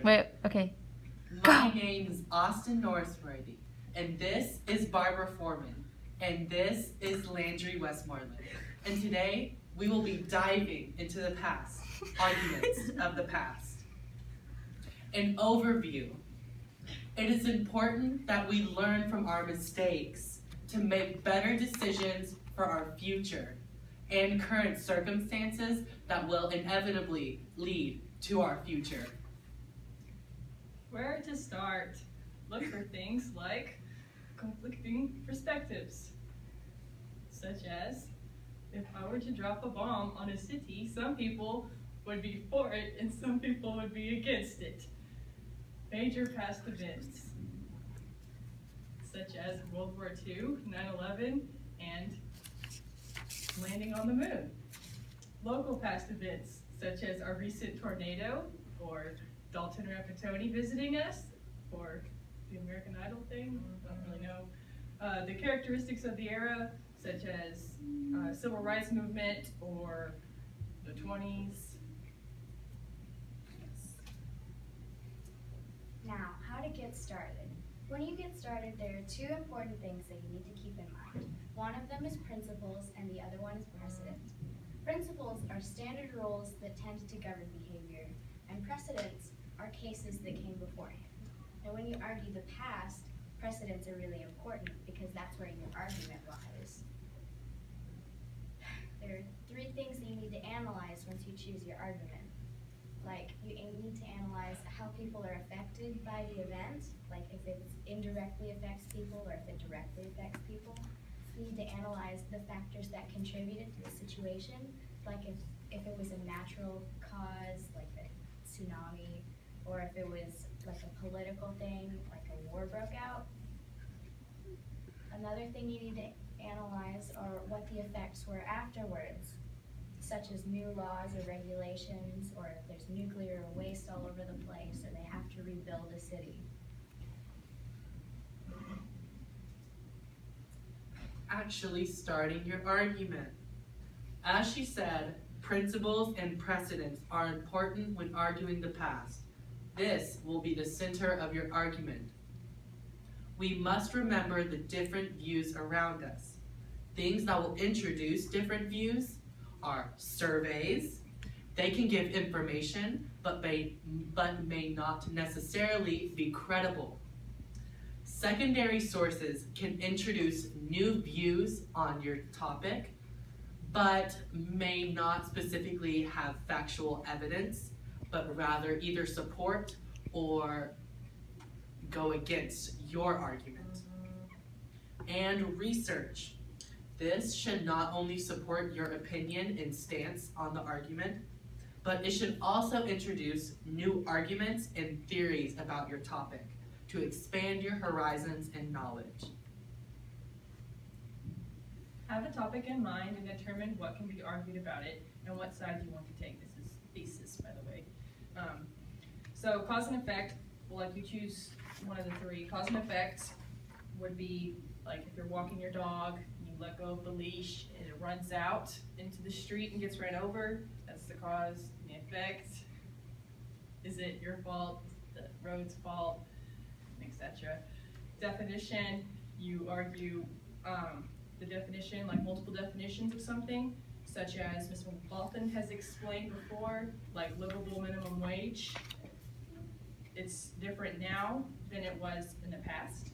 Wait, okay. My name is Austin Norrisworthy, and this is Barbara Foreman, and this is Landry Westmoreland. And today, we will be diving into the past, arguments of the past. An overview. It is important that we learn from our mistakes to make better decisions for our future and current circumstances that will inevitably lead to our future. Where to start? Look for things like conflicting perspectives, such as, if I were to drop a bomb on a city, some people would be for it and some people would be against it. Major past events, such as World War II, 9/11, and landing on the moon. Local past events, such as our recent tornado, or Dalton Rapatoni visiting us, or the American Idol thing, I don't really know. The characteristics of the era, such as civil rights movement, or the 20s. Now, how to get started. When you get started, there are two important things that you need to keep in mind. One of them is principles, and the other one is precedent. Principles are standard rules that tend to govern behavior, and precedents are cases that came beforehand. Now, when you argue the past, precedents are really important because that's where your argument lies. There are three things that you need to analyze once you choose your argument. Like, you need to analyze how people are affected by the event, like if it indirectly affects people or if it directly affects people. You need to analyze the factors that contributed to the situation, like if it was a natural cause, like a tsunami, or if it was like a political thing, like a war broke out. Another thing you need to analyze are what the effects were afterwards, such as new laws or regulations, or if there's nuclear waste all over the place, or they have to rebuild a city. Actually starting your argument. As she said, principles and precedents are important when arguing the past. This will be the center of your argument. We must remember the different views around us. Things that will introduce different views are surveys. They can give information, but may not necessarily be credible. Secondary sources can introduce new views on your topic, but may not specifically have factual evidence, but rather either support or go against your argument. And research. This should not only support your opinion and stance on the argument, but it should also introduce new arguments and theories about your topic to expand your horizons and knowledge. Have a topic in mind and determine what can be argued about it and what side you want to take. This is thesis, by the way. So cause and effect, well, like you choose one of the three. Cause and effect would be like if you're walking your dog, you let go of the leash and it runs out into the street and gets ran over. That's the cause. The effect, is it your fault, the road's fault, etc. Definition, you argue the definition, like multiple definitions of something, such as Ms. Walton has explained before, like livable minimum wage. It's different now than it was in the past.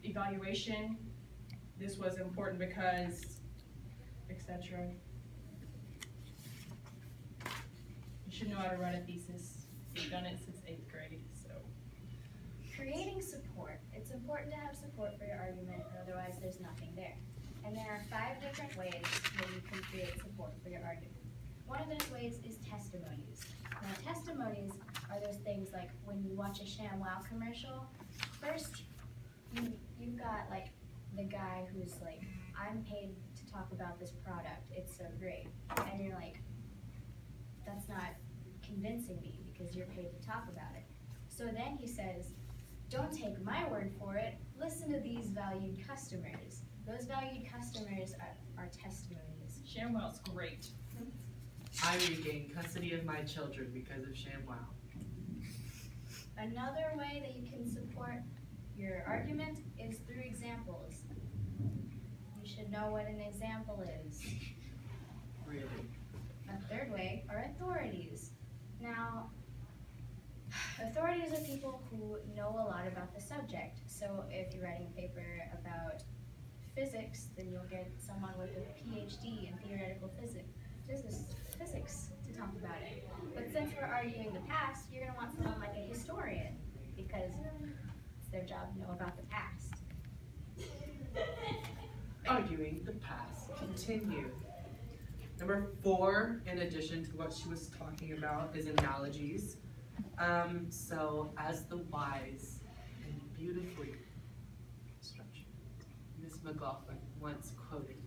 Evaluation, this was important because, etc. You should know how to write a thesis. You've done it since 8th grade, so. Creating support. It's important to have support for your argument, otherwise there's nothing there. And there are 5 different ways that you can create support for your argument. One of those ways is testimonies. Now, testimonies are those things like when you watch a ShamWow commercial, first you've got like the guy who's like, I'm paid to talk about this product, it's so great. And you're like, that's not convincing me because you're paid to talk about it. So then he says, don't take my word for it, listen to these valued customers. Those valued customers are testimonies. ShamWow's great. I regained custody of my children because of ShamWow. Another way that you can support your argument is through examples. You should know what an example is. Really? A third way are authorities. Now, authorities are people who know a lot about the subject. So if you're writing a paper about physics, then you'll get someone with a PhD in theoretical physics to talk about it. But since we're arguing the past, you're going to want someone like a historian because it's their job to know about the past. Arguing the past. Continue. Number 4, in addition to what she was talking about, is analogies. So as the wise and beautifully structured Miss McLaughlin once quoted,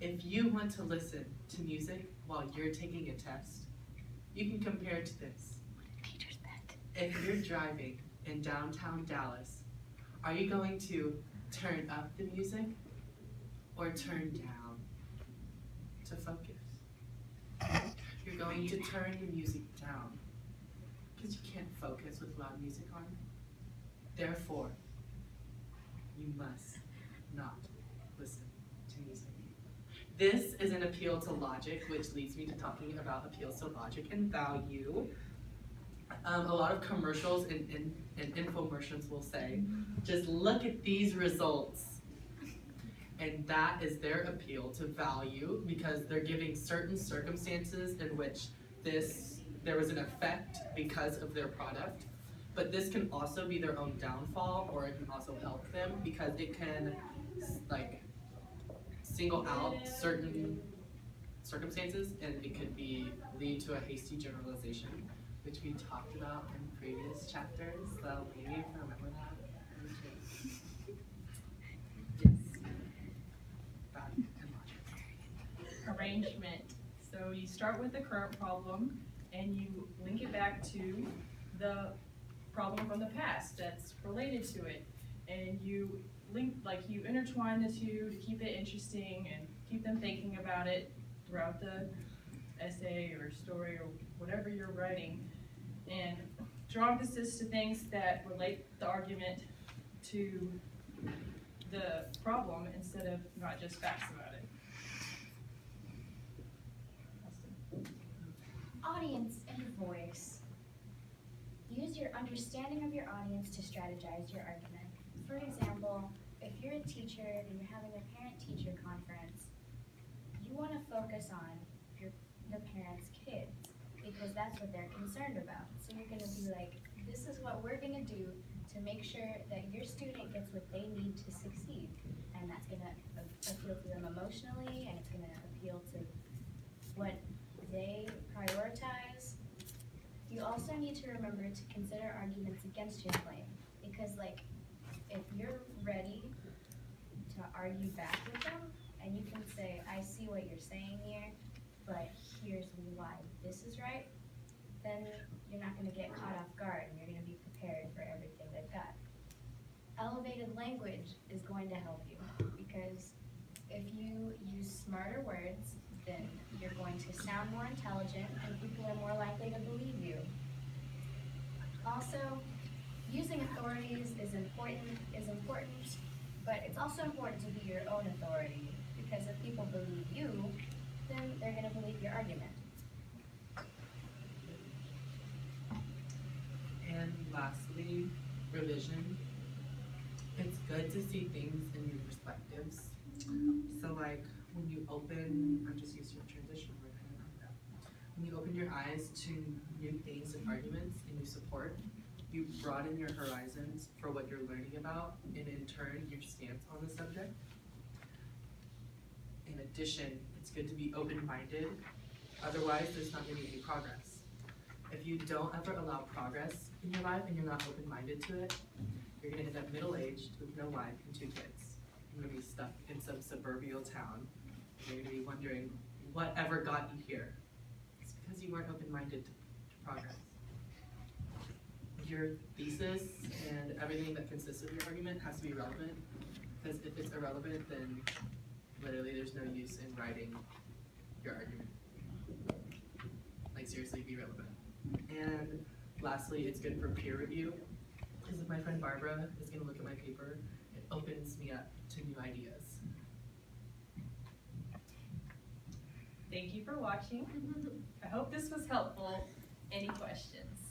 if you want to listen to music while you're taking a test, you can compare it to this. If you're driving in downtown Dallas, are you going to turn up the music or turn down to focus? You're going to turn the music down because you can't focus with loud music on. Therefore, you must not listen to music. This is an appeal to logic, which leads me to talking about appeals to logic and value. A lot of commercials and infomercials will say, just look at these results. And that is their appeal to value because they're giving certain circumstances in which there was an effect because of their product. But this can also be their own downfall, or it can also help them because it can single out certain circumstances, and it could lead to a hasty generalization, which we talked about in previous chapters. So maybe you can remember that. Arrangement. So you start with the current problem and you link it back to the problem from the past that's related to it. And you you intertwine the two to keep it interesting and keep them thinking about it throughout the essay or story or whatever you're writing. And draw emphasis to things that relate the argument to the problem instead of not just facts about it. Audience and voice. Use your understanding of your audience to strategize your argument. For example, if you're a teacher and you're having a parent-teacher conference, you want to focus on the parents' kids because that's what they're concerned about. So you're going to be like, this is what we're going to do to make sure that your student gets what they need to succeed. And that's going to appeal to them emotionally, and it's going to appeal to what they prioritize. You also need to remember to consider arguments against your claim, because if you're ready to argue back with them, and you can say, I see what you're saying here, but here's why this is right, then you're not going to get caught off guard, and you're going to be prepared for everything they've got. Elevated language is going to help you, because if you use smarter words, then you're going to sound more intelligent and people are more likely to believe you. Also, using authorities is important, but it's also important to be your own authority, because if people believe you, then they're going to believe your argument. And lastly, revision. It's good to see things in new perspectives. So when you open, I'm just using a transition word, I don't know that. When you open your eyes to new things and arguments and you support, you broaden your horizons for what you're learning about, and in turn, your stance on the subject. In addition, it's good to be open-minded, otherwise there's not going to be any progress. If you don't ever allow progress in your life and you're not open-minded to it, you're going to end up middle-aged with no wife and 2 kids. You're going to be stuck in some suburban town. You're going to be wondering, whatever got you here? It's because you weren't open-minded to progress. Your thesis and everything that consists of your argument has to be relevant, because if it's irrelevant, then literally there's no use in writing your argument. Seriously, be relevant. And Lastly, it's good for peer review, because if my friend Barbara is gonna look at my paper, it opens me up to new ideas. Thank you for watching. I hope this was helpful. Any questions?